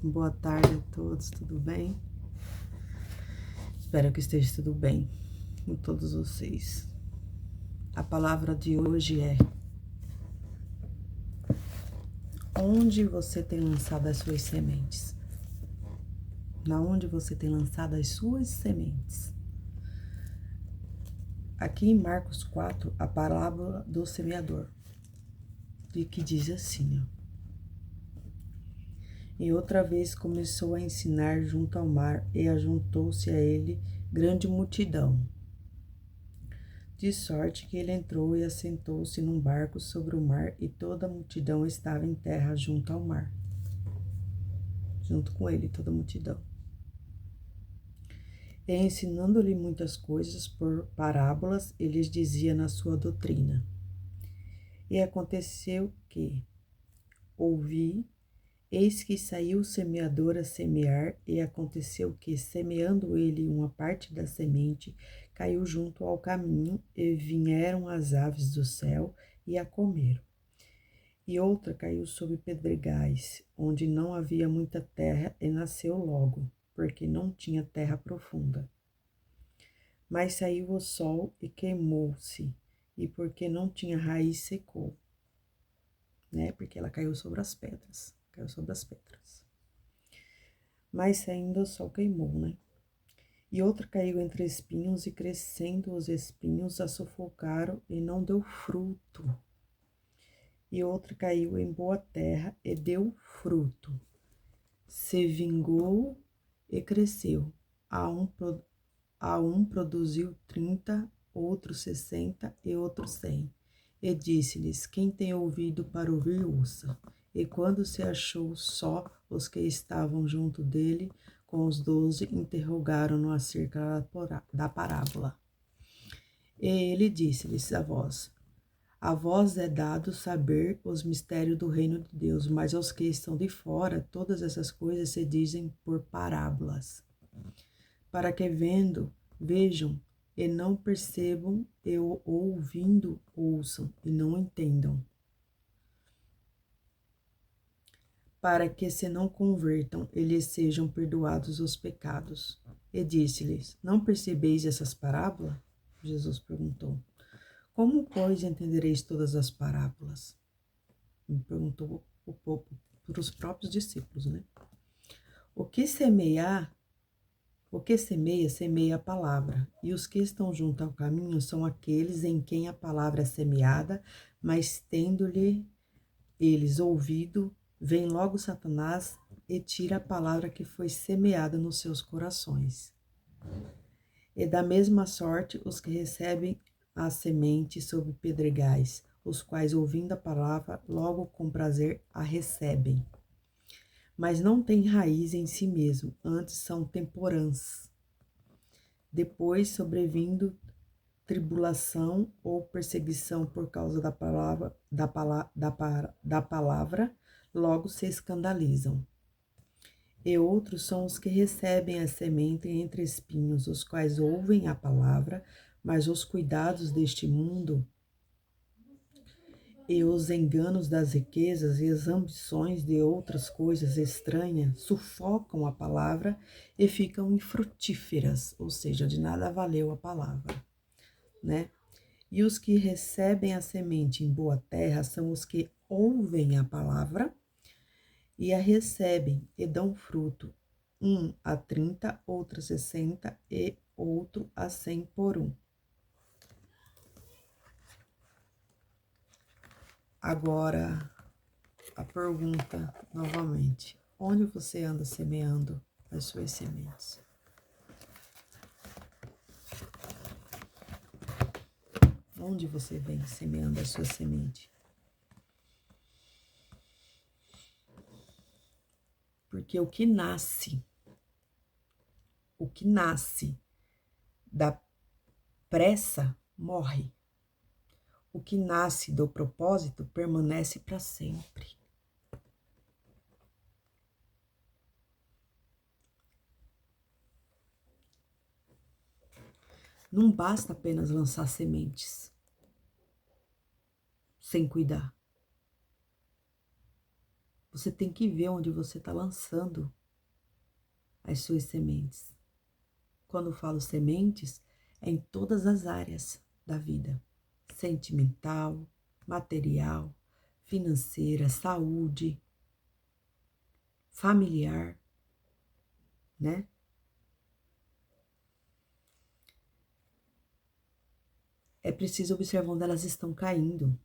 Boa tarde a todos, tudo bem? Espero que esteja tudo bem com todos vocês. A palavra de hoje é: onde você tem lançado as suas sementes? Na onde você tem lançado as suas sementes? Aqui em Marcos 4, a parábola do semeador, e que diz assim, ó. E outra vez começou a ensinar junto ao mar, e ajuntou-se a ele grande multidão, de sorte que ele entrou e assentou-se num barco sobre o mar, e toda a multidão estava em terra junto ao mar. Junto com ele, toda a multidão. E ensinando-lhe muitas coisas por parábolas, ele lhes dizia na sua doutrina. E aconteceu que ouvi, eis que saiu o semeador a semear, e aconteceu que, semeando ele uma parte da semente, caiu junto ao caminho, e vieram as aves do céu e a comeram. E outra caiu sobre pedregais, onde não havia muita terra, e nasceu logo, porque não tinha terra profunda. Mas saiu o sol e queimou-se, e porque não tinha raiz, secou, né? Porque ela caiu sobre as pedras, Mas saindo o sol queimou, né? E outra caiu entre espinhos, e crescendo os espinhos a sufocaram, e não deu fruto. E outra caiu em boa terra, e deu fruto. Se vingou e cresceu. A um produziu 30, outro 60 e outro 100. E disse-lhes: quem tem ouvido para ouvir, ouça. E quando se achou só, os que estavam junto dele, com os 12, interrogaram-no acerca da parábola. E ele disse-lhes: a vós é dado saber os mistérios do reino de Deus, mas aos que estão de fora, todas essas coisas se dizem por parábolas, para que vendo, vejam e não percebam, e ouvindo, ouçam e não entendam, para que se não convertam e lhes sejam perdoados os pecados. E disse-lhes: não percebeis essas parábolas? Jesus perguntou. Como, pois, entendereis todas as parábolas? Me perguntou o povo, para os próprios discípulos, né? O que semeia, semeia a palavra. E os que estão junto ao caminho são aqueles em quem a palavra é semeada, mas tendo-lhe eles ouvido, vem logo Satanás e tira a palavra que foi semeada nos seus corações. E da mesma sorte os que recebem a semente sobre pedregais, os quais, ouvindo a palavra, logo com prazer a recebem. Mas não têm raiz em si mesmo, antes são temporãs. Depois, sobrevindo tribulação ou perseguição por causa da palavra, logo se escandalizam. E outros são os que recebem a semente entre espinhos, os quais ouvem a palavra, mas os cuidados deste mundo e os enganos das riquezas e as ambições de outras coisas estranhas sufocam a palavra e ficam infrutíferas, ou seja, de nada valeu a palavra, né? E os que recebem a semente em boa terra são os que ouvem a palavra e a recebem e dão fruto, um a 30, outro a 60 e outro a 100 por um. Agora, a pergunta novamente: onde você anda semeando as suas sementes? Onde você vem semeando a sua semente? Porque o que nasce da pressa morre. O que nasce do propósito permanece para sempre. Não basta apenas lançar sementes sem cuidar. Você tem que ver onde você está lançando as suas sementes. Quando eu falo sementes, é em todas as áreas da vida. Sentimental, material, financeira, saúde, familiar, né? É preciso observar onde elas estão caindo.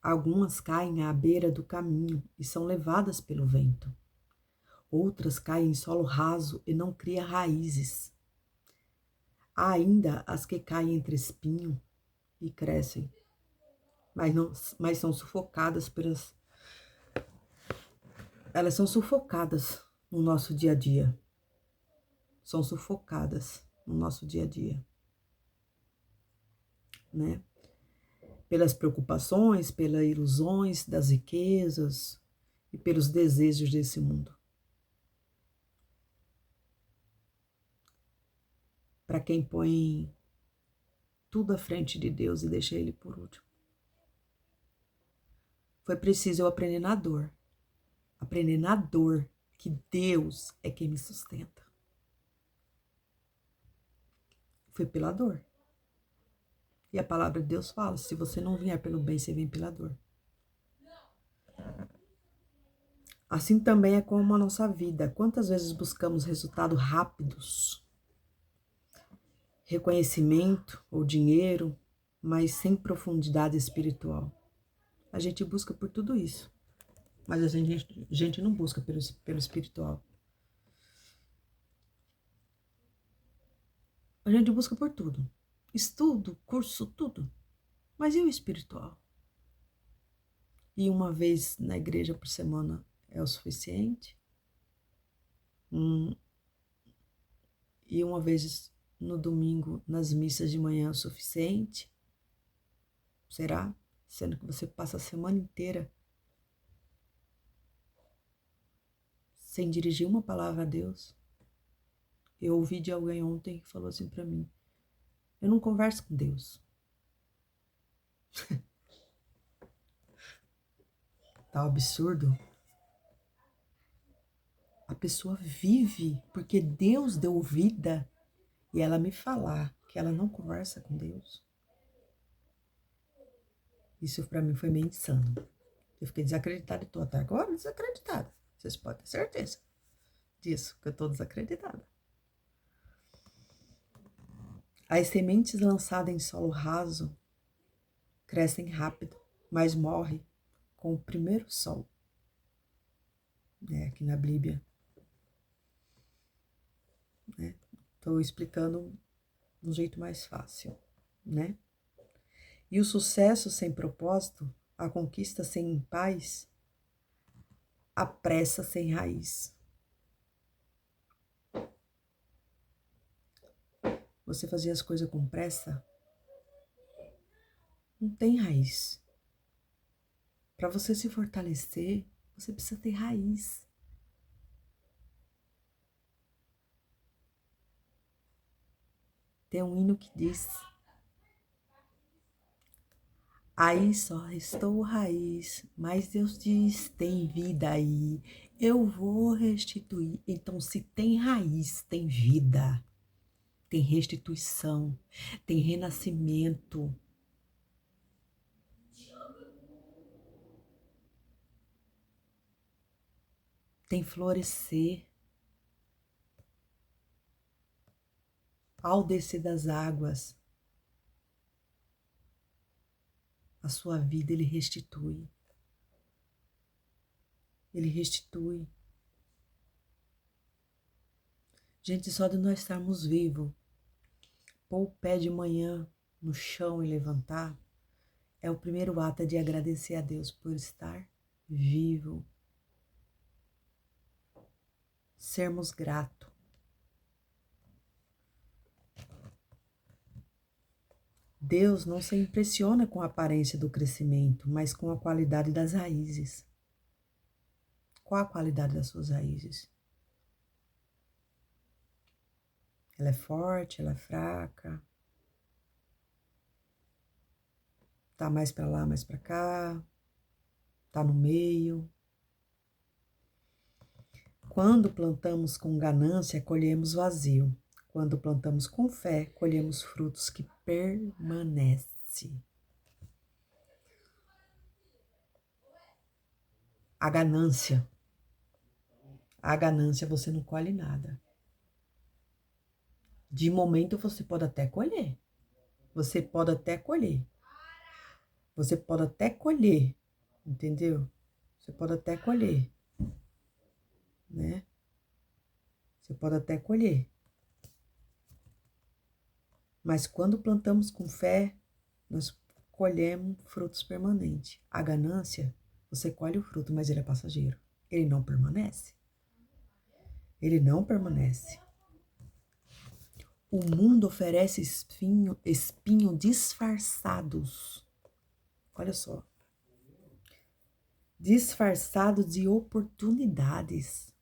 Algumas caem à beira do caminho e são levadas pelo vento. Outras caem em solo raso e não criam raízes. Há ainda as que caem entre espinho e crescem, mas são sufocadas pelas. Elas são sufocadas no nosso dia a dia. São sufocadas no nosso dia a dia, né? Pelas preocupações, pelas ilusões das riquezas e pelos desejos desse mundo. Para quem põe tudo à frente de Deus e deixa Ele por último. Foi preciso eu aprender na dor. Aprender na dor que Deus é quem me sustenta. Foi pela dor. E a palavra de Deus fala, se você não vier pelo bem, você vem pela dor. Assim também é como a nossa vida. Quantas vezes buscamos resultados rápidos, reconhecimento ou dinheiro, mas sem profundidade espiritual? A gente busca por tudo isso, mas a gente não busca pelo espiritual. A gente busca por tudo. Estudo, curso, tudo. Mas e o espiritual? E uma vez na igreja por semana é o suficiente? E uma vez no domingo nas missas de manhã é o suficiente? Será? Sendo que você passa a semana inteira sem dirigir uma palavra a Deus. Eu ouvi de alguém ontem que falou assim para mim: eu não converso com Deus. Tá um absurdo? A pessoa vive porque Deus deu vida e ela me falar que ela não conversa com Deus. Isso para mim foi meio insano. Eu fiquei desacreditada e tô até agora desacreditada. Vocês podem ter certeza disso, que eu tô desacreditada. As sementes lançadas em solo raso crescem rápido, mas morrem com o primeiro sol. Aqui na Bíblia. Estou explicando de um jeito mais fácil, né? E o sucesso sem propósito, a conquista sem paz, a pressa sem raiz. Você fazer as coisas com pressa, não tem raiz. Para você se fortalecer, você precisa ter raiz. Tem um hino que diz: aí só restou raiz, mas Deus diz, tem vida aí, eu vou restituir. Então, se tem raiz, tem vida, tem restituição, tem renascimento. Tem florescer. Ao descer das águas, a sua vida Ele restitui. Ele restitui. Gente, só de nós estarmos vivos, pôr o pé de manhã no chão e levantar, é o primeiro ato de agradecer a Deus por estar vivo. Sermos gratos. Deus não se impressiona com a aparência do crescimento, mas com a qualidade das raízes. Qual a qualidade das suas raízes? Ela é forte, ela é fraca? Tá mais para lá, mais para cá? Tá no meio? Quando plantamos com ganância, colhemos vazio. Quando plantamos com fé, colhemos frutos que permanecem. A ganância você não colhe nada. De momento você pode até colher. Você pode até colher. Você pode até colher, entendeu? Você pode até colher, né? Você pode até colher. Mas quando plantamos com fé, nós colhemos frutos permanentes. A ganância, você colhe o fruto, mas ele é passageiro. Ele não permanece. Ele não permanece. O mundo oferece espinho disfarçados. Olha só. Disfarçados de oportunidades.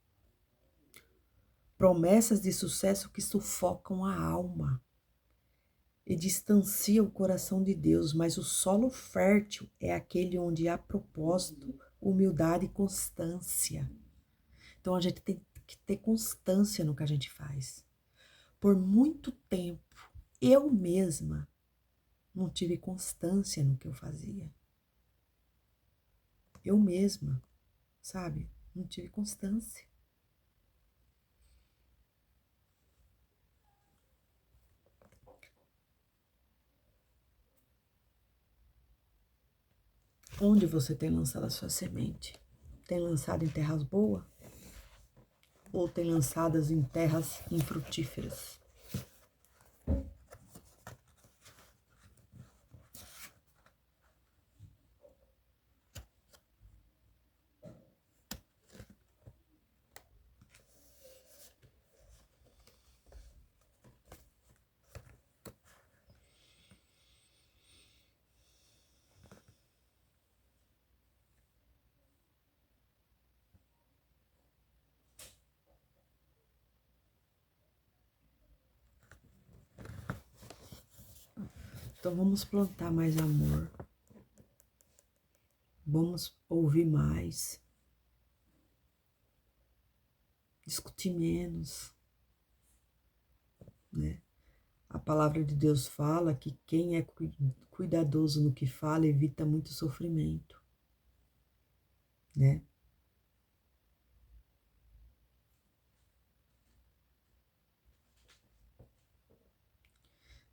Promessas de sucesso que sufocam a alma e distanciam o coração de Deus, mas o solo fértil é aquele onde há propósito, humildade e constância. Então a gente tem que ter constância no que a gente faz. Por muito tempo, eu mesma não tive constância no que eu fazia. Eu mesma, sabe? Não tive constância. Onde você tem lançado a sua semente? Tem lançado em terras boas? Ou tem lançadas em terras infrutíferas? Então vamos plantar mais amor. Vamos ouvir mais. Discutir menos, né? A palavra de Deus fala que quem é cuidadoso no que fala evita muito sofrimento, né?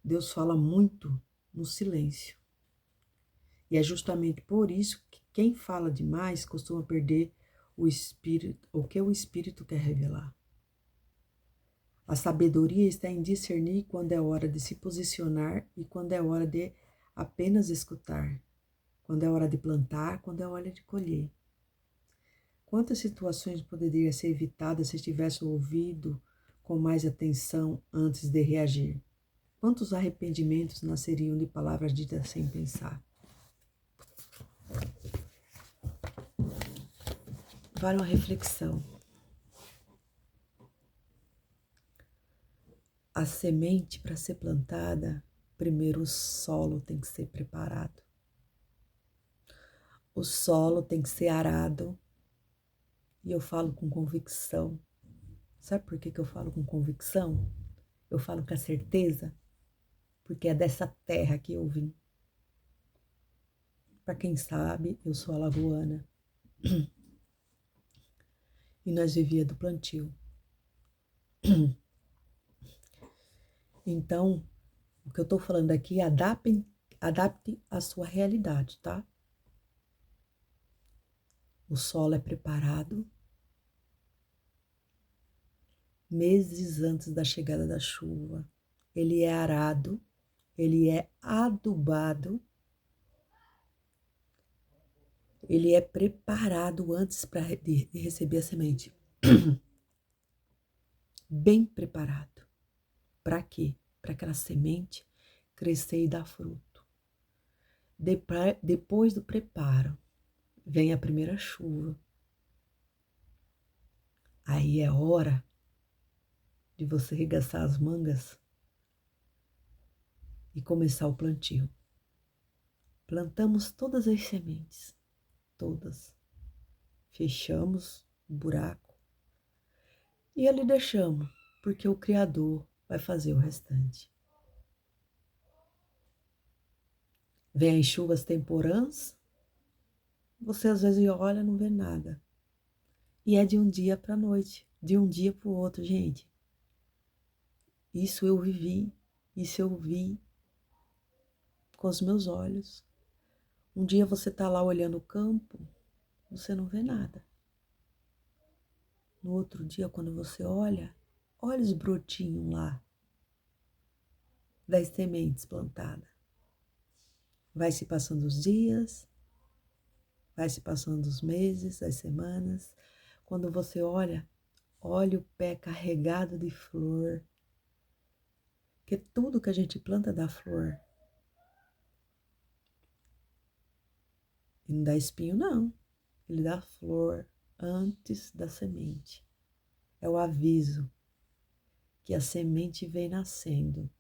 Deus fala muito no silêncio. E é justamente por isso que quem fala demais costuma perder o espírito, o que o espírito quer revelar. A sabedoria está em discernir quando é hora de se posicionar e quando é hora de apenas escutar. Quando é hora de plantar, quando é hora de colher. Quantas situações poderiam ser evitadas se tivesse ouvido com mais atenção antes de reagir? Quantos arrependimentos nasceriam de palavras ditas sem pensar? Vale uma reflexão. A semente, para ser plantada, primeiro o solo tem que ser preparado. O solo tem que ser arado. E eu falo com convicção. Sabe por que eu falo com convicção? Eu falo com a certeza, porque é dessa terra que eu vim. Para quem sabe, eu sou alagoana. E nós vivíamos do plantio. Então, o que eu estou falando aqui, adapte a sua realidade, tá? O solo é preparado meses antes da chegada da chuva. Ele é arado, ele é adubado, ele é preparado antes de receber a semente. Bem preparado. Para quê? Para aquela semente crescer e dar fruto. Depois do preparo, vem a primeira chuva. Aí é hora de você arregaçar as mangas e começar o plantio. Plantamos todas as sementes, todas. Fechamos o buraco, E ali deixamos, porque o Criador vai fazer o restante. Vem as chuvas temporãs, você às vezes olha e não vê nada. E é de um dia para a noite, de um dia para o outro, gente. Isso eu vivi, isso eu vi com os meus olhos. Um dia você está lá olhando o campo, você não vê nada. No outro dia, quando você olha os brotinhos lá das sementes plantadas. Vai se passando os dias, vai se passando os meses, as semanas. Quando você olha o pé carregado de flor. Porque tudo que a gente planta dá flor. E não dá espinho, não. Ele dá flor antes da semente. É o aviso que a semente vem nascendo.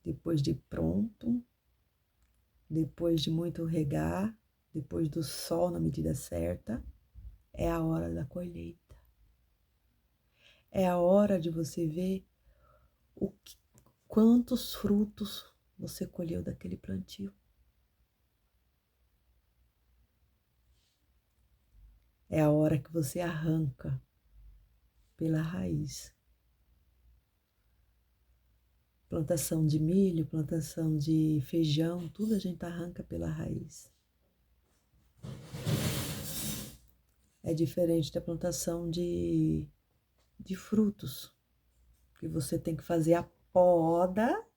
Depois de pronto, depois de muito regar, depois do sol na medida certa, é a hora da colheita. É a hora de você ver quantos frutos você colheu daquele plantio. É a hora que você arranca pela raiz. Plantação de milho, plantação de feijão, tudo a gente arranca pela raiz. É diferente da plantação de frutos, que você tem que fazer a poda.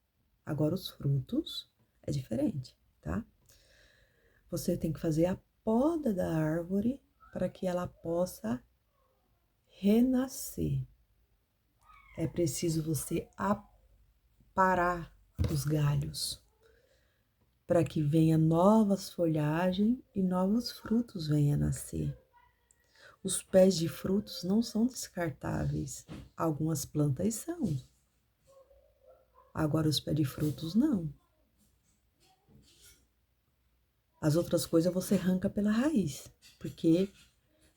Agora os frutos é diferente, tá? Você tem que fazer a poda da árvore para que ela possa renascer. É preciso você aparar os galhos para que venha novas folhagens e novos frutos venham a nascer. Os pés de frutos não são descartáveis. Algumas plantas são. Agora os pés de frutos não. As outras coisas você arranca pela raiz, porque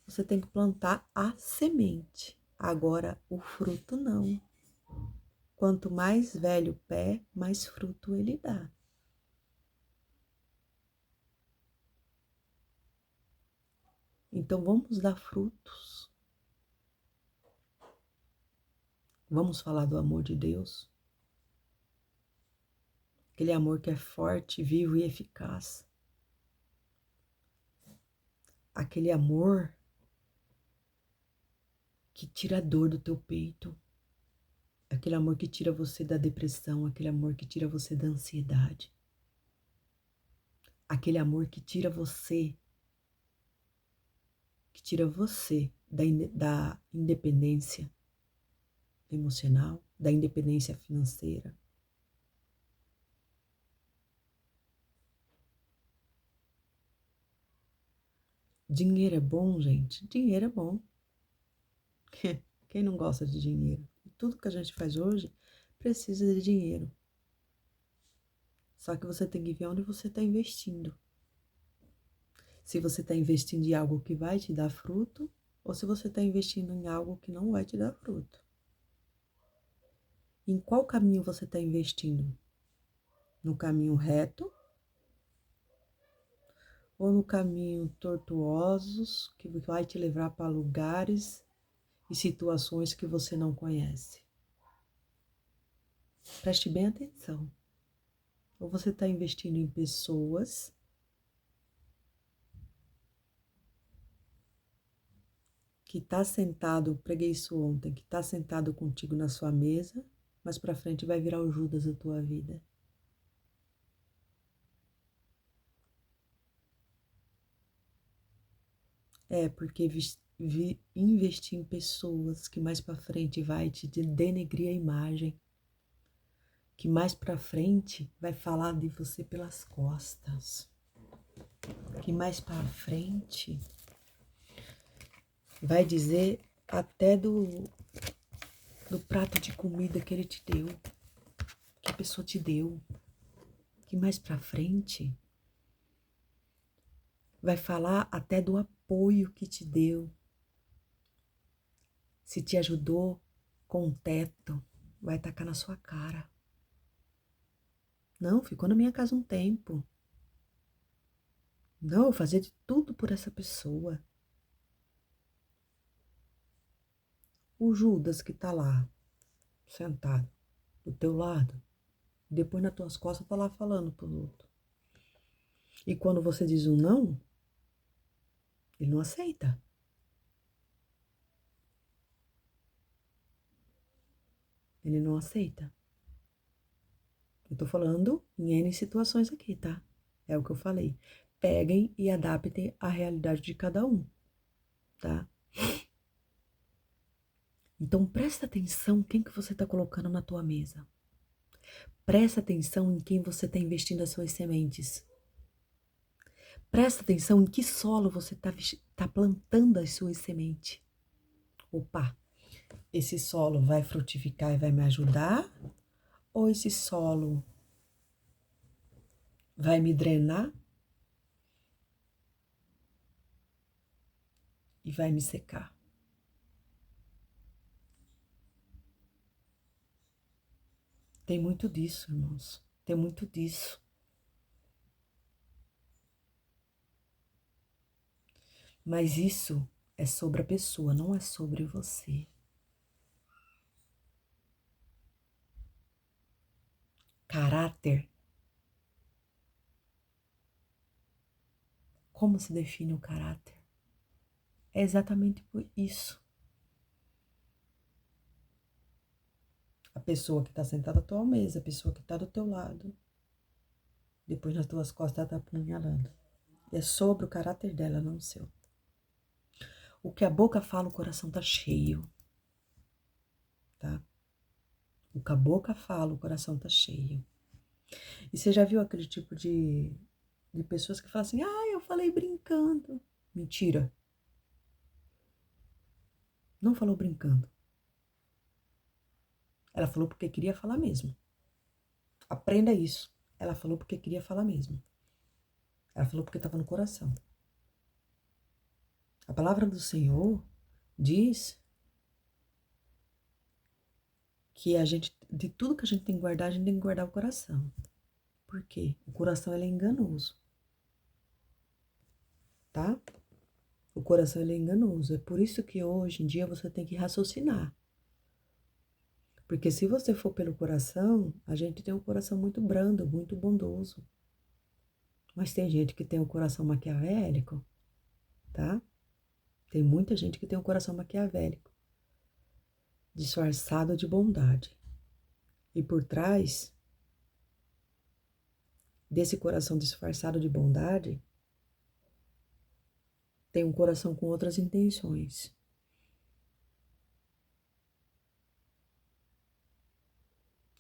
você tem que plantar a semente. Agora o fruto não. Quanto mais velho o pé, mais fruto ele dá. Então vamos dar frutos. Vamos falar do amor de Deus. Aquele amor que é forte, vivo e eficaz. Aquele amor que tira a dor do teu peito. Aquele amor que tira você da depressão, aquele amor que tira você da ansiedade. Aquele amor que tira você da independência emocional, da independência financeira. Dinheiro é bom, gente? Dinheiro é bom. Quem não gosta de dinheiro? Tudo que a gente faz hoje precisa de dinheiro. Só que você tem que ver onde você está investindo. Se você está investindo em algo que vai te dar fruto, ou se você está investindo em algo que não vai te dar fruto. Em qual caminho você está investindo? No caminho reto? Ou no caminho tortuosos, que vai te levar para lugares e situações que você não conhece? Preste bem atenção. Ou você está investindo em pessoas que está sentado, preguei isso ontem, que está sentado contigo na sua mesa, mas para frente vai virar o Judas da tua vida. É, porque investir em pessoas que mais para frente vai te denegrir a imagem, que mais para frente vai falar de você pelas costas, que mais para frente vai dizer até do prato de comida que ele te deu, que a pessoa te deu, que mais para frente vai falar até do apoio que te deu, Se te ajudou com o teto, vai tacar na sua cara. Não, ficou na minha casa um tempo. Não, eu vou fazer de tudo por essa pessoa. O Judas que tá lá, sentado do teu lado, depois nas tuas costas tá lá falando pro outro. E quando você diz um não, ele não aceita. Ele não aceita. Eu tô falando em N situações aqui, tá? É o que eu falei. Peguem e adaptem a realidade de cada um, tá? Então presta atenção em quem que você tá colocando na tua mesa. Presta atenção em quem você tá investindo as suas sementes. Presta atenção em que solo você tá plantando as suas sementes. Opa, esse solo vai frutificar e vai me ajudar? Ou esse solo vai me drenar e vai me secar? Tem muito disso, irmãos. Tem muito disso. Mas isso é sobre a pessoa, não é sobre você. Caráter. Como se define o caráter? É exatamente por isso. A pessoa que está sentada à tua mesa, a pessoa que está do teu lado, depois nas tuas costas ela está apunhalando. E é sobre o caráter dela, não o seu. O que a boca fala, o coração tá cheio. Tá? O que a boca fala, o coração tá cheio. E você já viu aquele tipo de pessoas que falam assim, eu falei brincando. Mentira. Não falou brincando. Ela falou porque queria falar mesmo. Aprenda isso. Ela falou porque queria falar mesmo. Ela falou porque estava no coração. A palavra do Senhor diz que de tudo que a gente tem que guardar, a gente tem que guardar o coração. Por quê? O coração ele é enganoso. Tá? O coração ele é enganoso. É por isso que hoje em dia você tem que raciocinar. Porque se você for pelo coração, a gente tem um coração muito brando, muito bondoso. Mas tem gente que tem o coração maquiavélico, tá? Tem muita gente que tem o coração maquiavélico, disfarçado de bondade. E por trás desse coração disfarçado de bondade, tem um coração com outras intenções.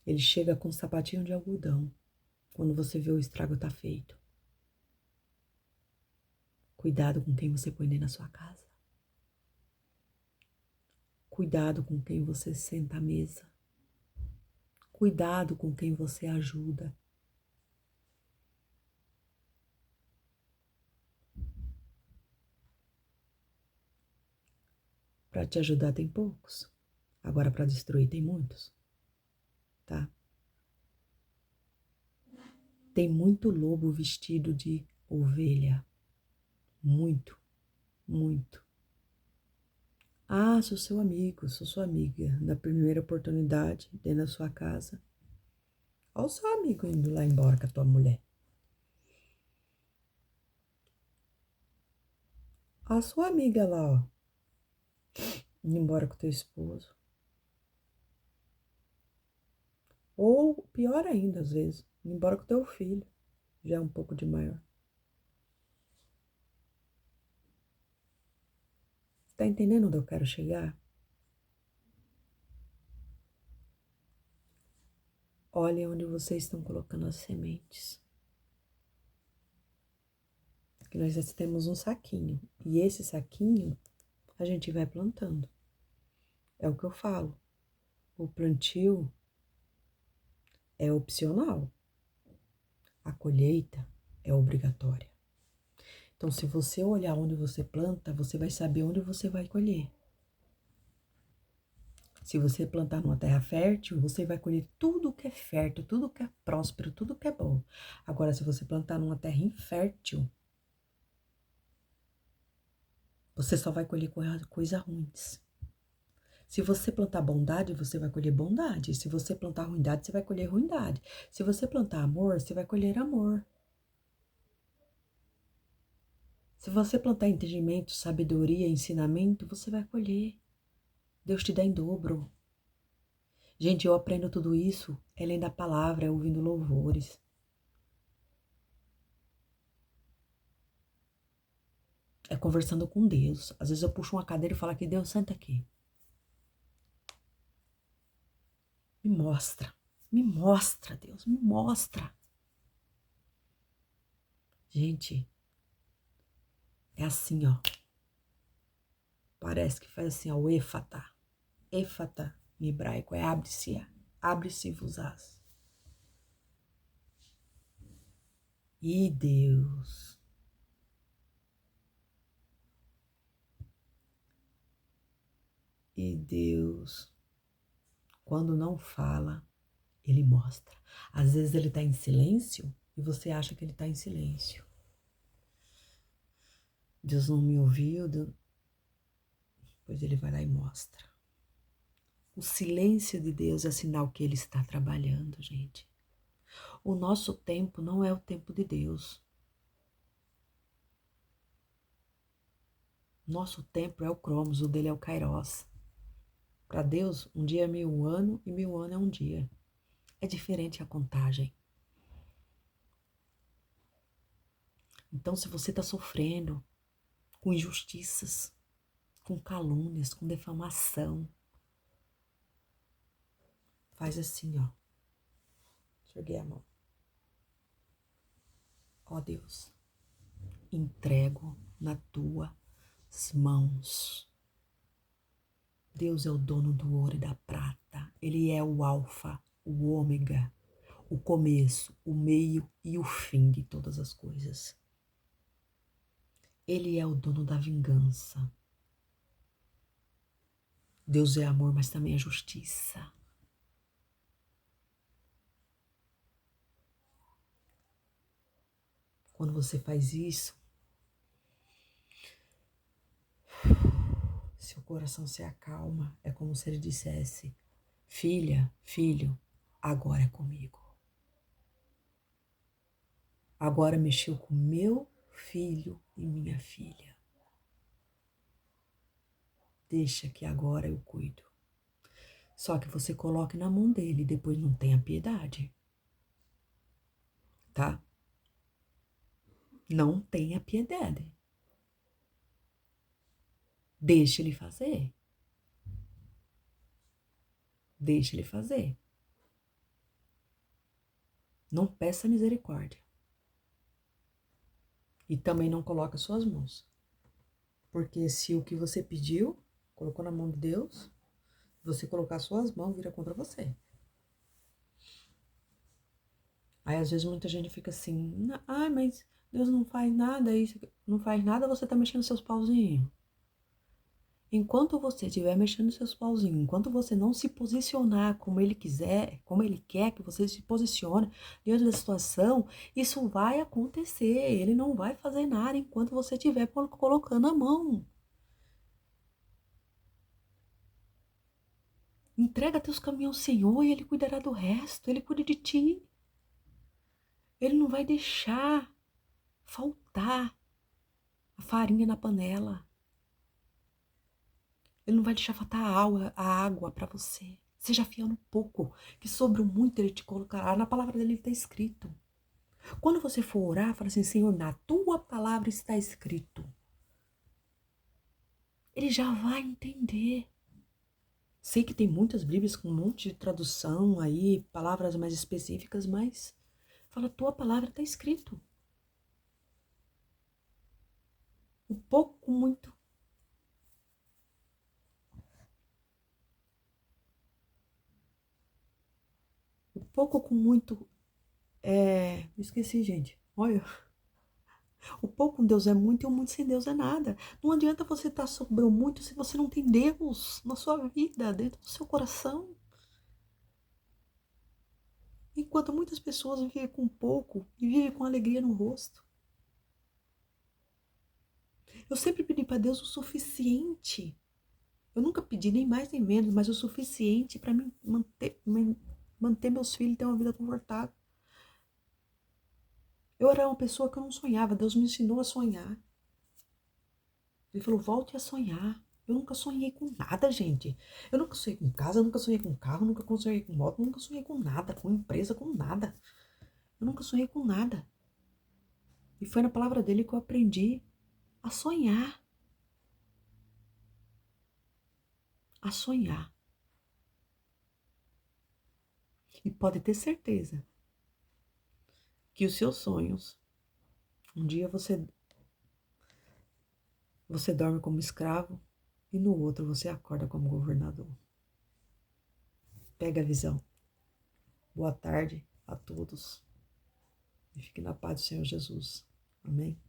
Ele chega com um sapatinho de algodão, quando você vê o estrago tá feito. Cuidado com quem você põe dentro da sua casa. Cuidado com quem você senta à mesa. Cuidado com quem você ajuda. Para te ajudar tem poucos. Agora para destruir tem muitos. Tá? Tem muito lobo vestido de ovelha. Muito, muito. Sou seu amigo, sou sua amiga. Na primeira oportunidade, dentro da sua casa. Olha o seu amigo indo lá embora com a tua mulher. A sua amiga lá, ó. Indo embora com o teu esposo. Ou pior ainda, às vezes, indo embora com o teu filho. Já é um pouco de maior. Tá entendendo onde eu quero chegar? Olhem onde vocês estão colocando as sementes. Que nós já temos um saquinho. E esse saquinho a gente vai plantando. É o que eu falo. O plantio é opcional. A colheita é obrigatória. Então, se você olhar onde você planta, você vai saber onde você vai colher. Se você plantar numa terra fértil, você vai colher tudo que é fértil, tudo que é próspero, tudo que é bom. Agora, se você plantar numa terra infértil, você só vai colher coisas ruins. Se você plantar bondade, você vai colher bondade. Se você plantar ruindade, você vai colher ruindade. Se você plantar amor, você vai colher amor. Se você plantar entendimento, sabedoria, ensinamento, você vai colher. Deus te dá em dobro. Gente, eu aprendo tudo isso lendo a palavra, ouvindo louvores. É conversando com Deus. Às vezes eu puxo uma cadeira e falo aqui, Deus, senta aqui. Me mostra, Deus, me mostra. Gente, é assim, ó. Parece que faz assim, ó, o éfata. Éfata, em hebraico, é abre-se, abre-se-vos-ás. E Deus. E Deus, quando não fala, ele mostra. Às vezes ele está em silêncio e você acha que ele está em silêncio. Deus não me ouviu, pois ele vai lá e mostra. O silêncio de Deus é sinal que ele está trabalhando, gente. O nosso tempo não é o tempo de Deus. Nosso tempo é o Cromos, o dele é o Kairos. Para Deus, um dia é 1000 anos e 1000 anos é um dia. É diferente a contagem. Então, se você está sofrendo com injustiças, com calúnias, com defamação, faz assim, ó. Joguei a mão. Ó Deus, entrego nas tuas mãos. Deus é o dono do ouro e da prata. Ele é o alfa, o ômega, o começo, o meio e o fim de todas as coisas. Ele é o dono da vingança. Deus é amor, mas também é justiça. Quando você faz isso, seu coração se acalma. É como se ele dissesse: filha, filho, agora é comigo. Agora mexeu com meu filho e minha filha. Deixa que agora eu cuido. Só que você coloque na mão dele, depois não tenha piedade. Tá? Não tenha piedade. Deixa ele fazer. Deixa ele fazer. Não peça misericórdia. E também não coloque as suas mãos. Porque se o que você pediu, colocou na mão de Deus, você colocar suas mãos, vira contra você. Aí às vezes muita gente fica assim, ai, mas Deus não faz nada, isso não faz nada, você tá mexendo seus pauzinhos. Enquanto você estiver mexendo seus pauzinhos, enquanto você não se posicionar como ele quiser, como ele quer que você se posicione diante da situação, isso vai acontecer. Ele não vai fazer nada enquanto você estiver colocando a mão. Entrega teus caminhos ao Senhor e Ele cuidará do resto. Ele cuida de ti. Ele não vai deixar faltar a farinha na panela. Ele não vai deixar faltar a água para você. Seja fiel no pouco, que sobre o muito Ele te colocará. Na palavra dele está escrito. Quando você for orar, fala assim: Senhor, na tua palavra está escrito. Ele já vai entender. Sei que tem muitas Bíblias com um monte de tradução aí, palavras mais específicas, mas fala, tua palavra está escrito. O pouco com muito. O pouco com muito. Esqueci, gente. Olha. O pouco com Deus é muito e o muito sem Deus é nada. Não adianta você estar sobre o muito se você não tem Deus na sua vida, dentro do seu coração. Enquanto muitas pessoas vivem com pouco e vivem com alegria no rosto. Eu sempre pedi para Deus o suficiente. Eu nunca pedi nem mais nem menos, mas o suficiente para manter meus filhos e ter uma vida confortável. Eu era uma pessoa que eu não sonhava, Deus me ensinou a sonhar. Ele falou, volte a sonhar. Eu nunca sonhei com nada, gente. Eu nunca sonhei com casa, eu nunca sonhei com carro, eu nunca sonhei com moto, eu nunca sonhei com nada, com empresa, com nada. Eu nunca sonhei com nada. E foi na palavra dele que eu aprendi a sonhar. A sonhar. E pode ter certeza que os seus sonhos, um dia você dorme como escravo e no outro você acorda como governador. Pega a visão. Boa tarde a todos e fique na paz do Senhor Jesus. Amém.